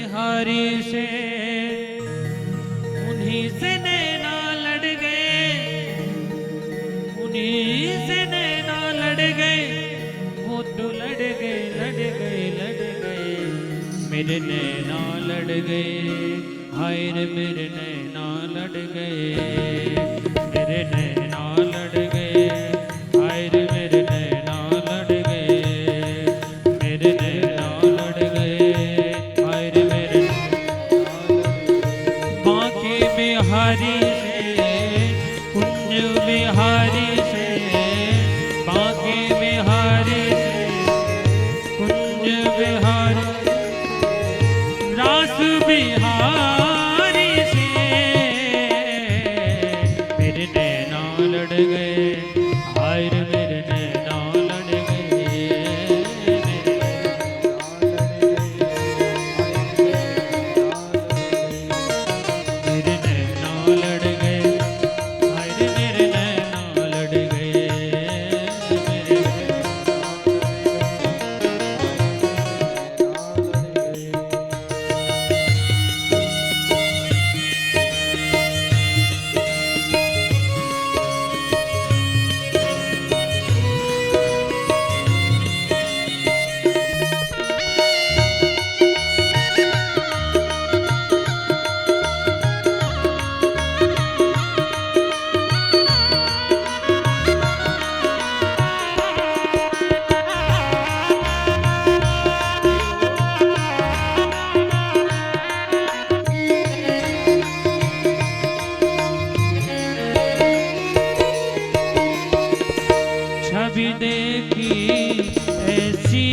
बिहारी से उन्हीं से नैना लड़ गए, उन्हीं से नैना लड़ गए, वो तो लड़ गए लड़ गए लड़ गए, मेरे नैना लड़ गए, हाय रे मेरे नैना लड़ गए, मेरे नैना लड़ गए, हाय रे मेरे नैना लड़ गए, मेरे नैना लड़ गए, हाय रे मेरे बांके बिहारी से, कुंज बिहारी से, बांके बिहारी से, कुंज बिहारी, रास बिहारी से, मेरे नैना लड़ गए, हाय रे मेरे नैना लड़ गए, मेरे नैना लड़ गए, हाय रे मेरे नैना लड़ गए, मेरे छवि देखी ऐसी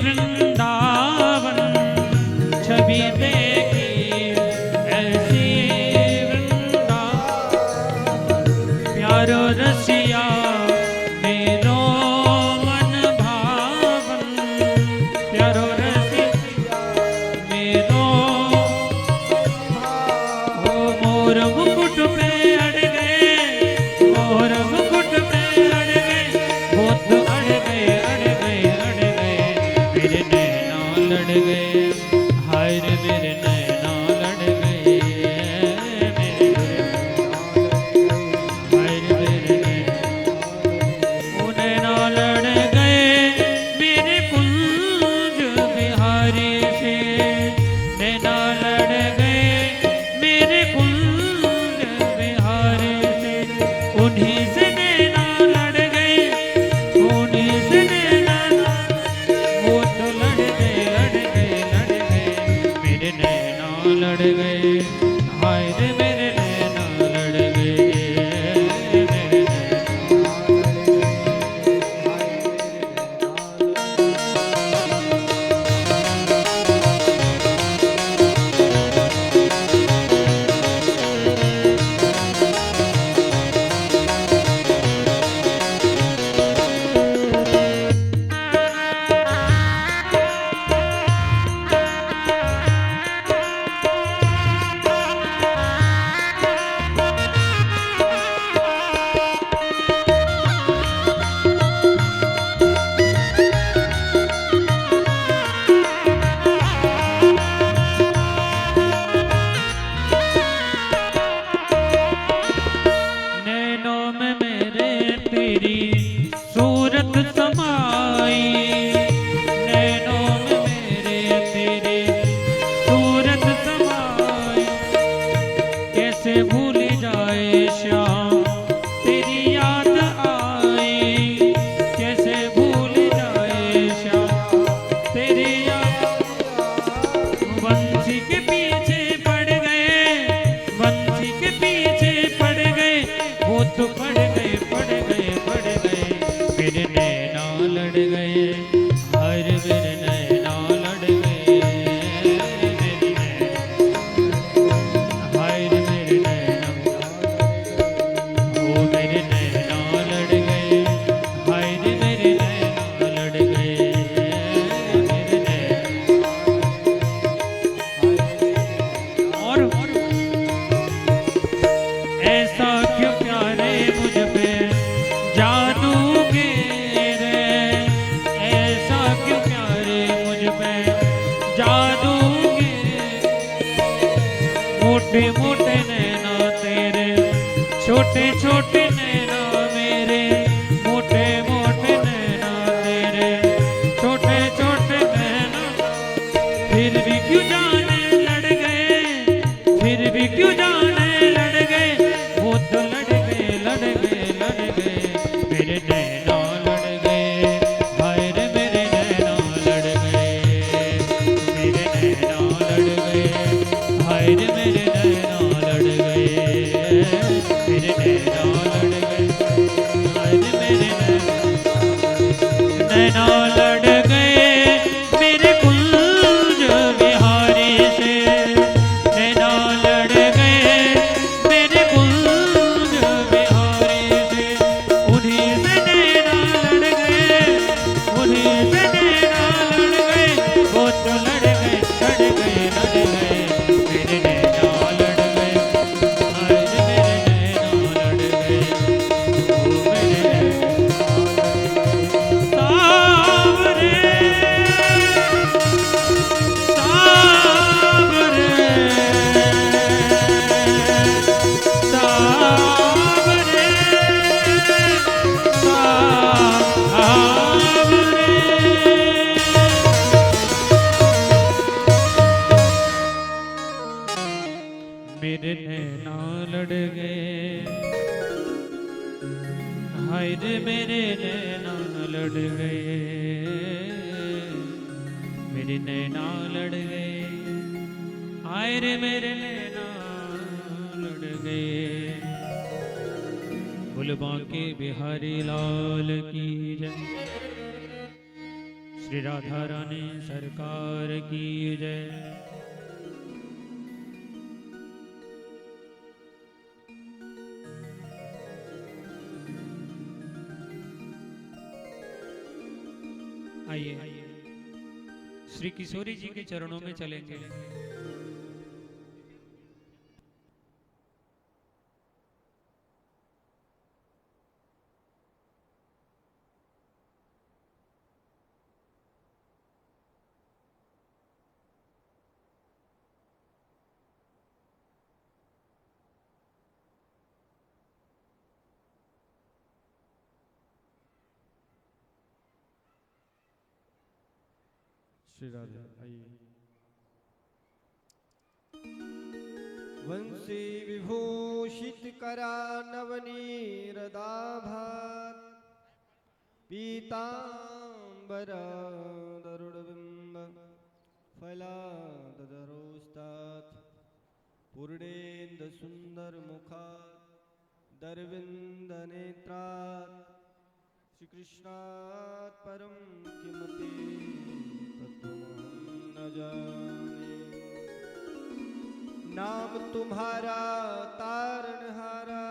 वृंदावन, छवि देखी ऐसी वृंदावन, प्यारो रसिया मेरो मन भावन, प्यारो रसिया मेरो हो, मोर मुकुट पे अड़ गए, मोर मुकुट पे अड़ गए, वो तो अड़ गए अड़ गए अड़ गए, मेरे नैना लड़ गए, हाय रे मेरे नैना लड़ गए, मेरे हाय रे मेरे नैना, ओ नैना लड़ गए, मेरे कुंज बिहारी से, नैना लड़ गए, मेरे कुंज बिहारी से, उन्हीं से नैना लड़ गए, उन्हीं से नैना, वो तो लड़ गए लड़ गए लड़ गए, मेरे नैना लड़ गए, हाय रे मेरे नैना लड़ गए, मेरे नैनों में मेरे तेरी सूरत समाई, नैनों में मेरे तेरी सूरत समाई, कैसे भूल जाए श्याम तेरी याद आई, कैसे भूल जाए श्याम तेरी याद, बंसी के पीछे पड़ गए, बंसी के पीछे पड़ गए, वो तो पड़ गए पड़ गए पड़ गए, मेरे नैना लड़ गए, हाय रे मेरे नैना लड़ गए, मेरे नैना, हाय रे मेरे नैना, ओ मेरे नैना लड़ गए, हाय रे मेरे नैना लड़ गए, मेरे नैना, और ऐसा क्यों प्यारे मुझ पे जादू गे रे, ऐसा क्यों प्यारे मुझ पे जादू गे मोटे मोटे नैना तेरे, छोटे छोटे नैना मेरे, मोटे मोटे नैना तेरे, छोटे छोटे नैना। फिर भी क्यों जाने लड़ गए, फिर भी क्यों जाने लड़ गए, वो तो लड़ गए लड़ गए लड़ गए, मेरे नैना लड़ गए, हाय रे मेरे नैना लड़ गए, मेरे नैना लड़ गए, हाय रे मेरे नैना लड़ गए, मेरे नैना लड़ गए, हाय रे मेरे नैना लड़ गए, मेरे कुंज बिहारी से, नैना लड़ गए, मेरे कुंज बिहारी से, उन्हीं से नैना लड़ गए, उन्हीं से नैना लड़ गए, वो तो लड़ गए लड़ गए लड़ गए, मेरे नैना लड़ गए, हाय रे मेरे नैना लड़ गए, ओ मेरे सावरे मेरे नैना लड़ गए, हाय रे मेरे नैना लड़ गए, मेरे नैना लड़ गए, हाय रे मेरे नैना लड़ गए। बोल बांके बिहारी लाल की जय, श्री राधा रानी सरकार की जय। आइए श्री किशोरी जी के चरणों में चलेंगे। श्री राधा आइए। वंशी विभूषित करा नवनीरदाभात, पीतांबरा दरुणबिंब फलादरोस्तात्, पूर्णेन्द्र सुंदर मुखात् दरविंद नेत्रात्, श्री कृष्णात् परम किमपि तत्त्वमहं न जाने। नाम तुम्हारा तारणहारा,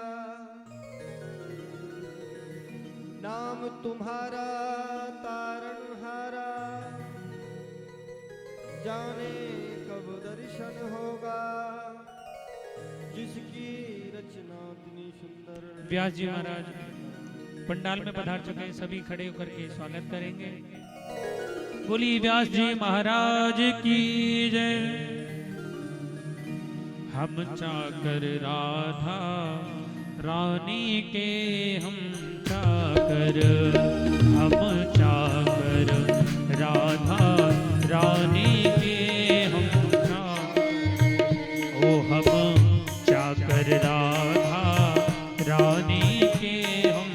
नाम तुम्हारा तारणहारा, जाने कब दर्शन होगा, जिसकी रचना इतनी सुंदर। व्यास जी महाराज पंडाल में पधार चुके हैं, सभी खड़े होकर के स्वागत करेंगे। बोली व्यास जी महाराज की जय। हम चाकर राधा रानी के, हम चाकर, हम चाकर राधा रानी के, हम चाकर, ओ हम चाकर राधा रानी के, हम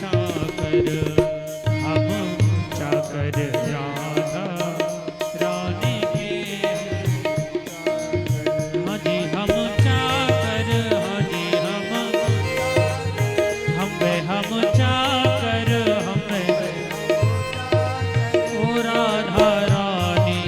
चाकर, हम चाकर राधा रानी के, हाँ जी हम चाकर, हाँ जी हम चाकर, हम ओ राधा रानी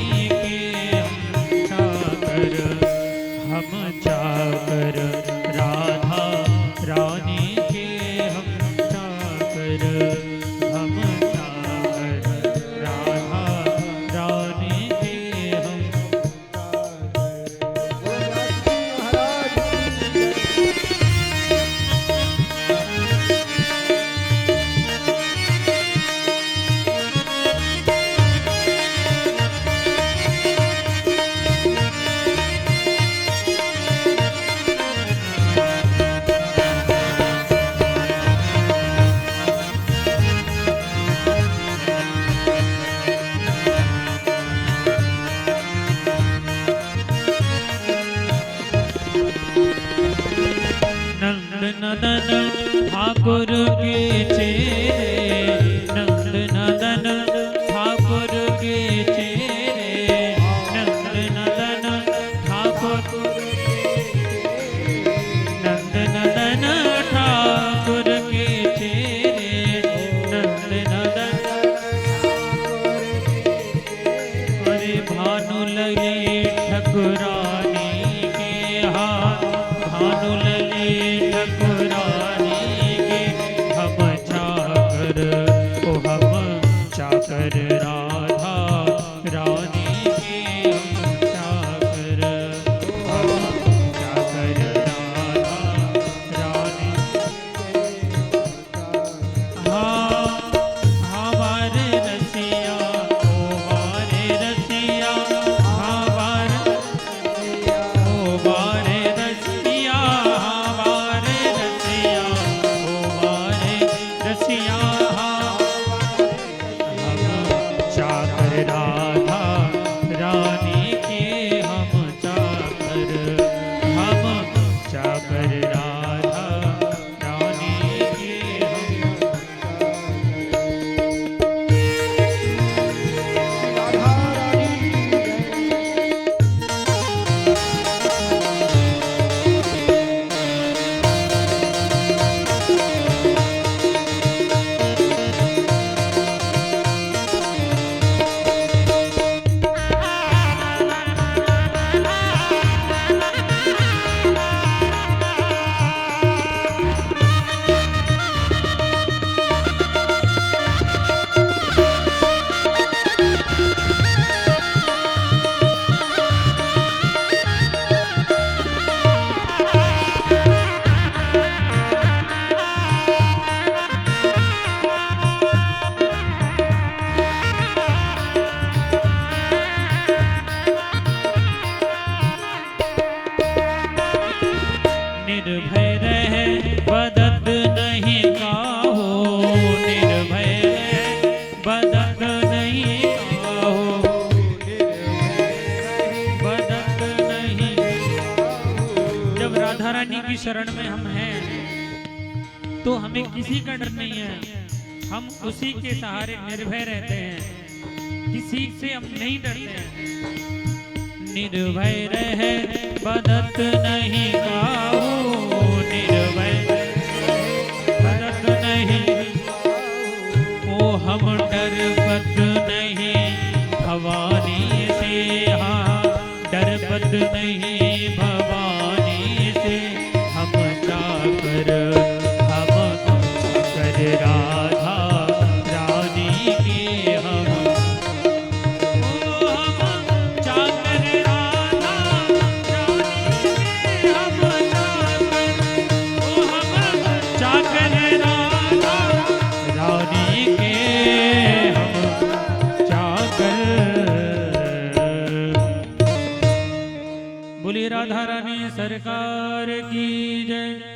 ठाकुर के चेहरे नंद नंदन ठाकुर के चेहरे नंद नंदन ठाकुर नंद नंदन ठाकुर के चेहरे नंद नंदन अरे भानु लगे ठकुरानी के हाथ भानु लगे ठकुरानी के हम चाकर ओ हम चाकर राधा रानी के हम चाकर राधा रानी हाँ हमारे रसिया ओ हमारे रसिया हमारे ओ हमारे रसिया हमारे रसिया ओ हमारे रसिया चाकर राधा रानी के हम चाकर राधा रानी के हम राधा रानी निर्भय रहे बदत नहीं काहो निर्भय रहे बदत नहीं काहो बदत नहीं जब राधा रानी की शरण में हम हैं तो हमें किसी का डर नहीं है हम उसी के सहारे निर्भय रहते हैं किसी से हम नहीं डरते हैं निर्भय रहे बदत नहीं काहू निर्भय बदत नहीं ओ हम डरपत नहीं भवानी से हाँ डरपत नहीं भवानी से हम चाकर राधा रानी के हम बोलिए राधा रानी सरकार की जय।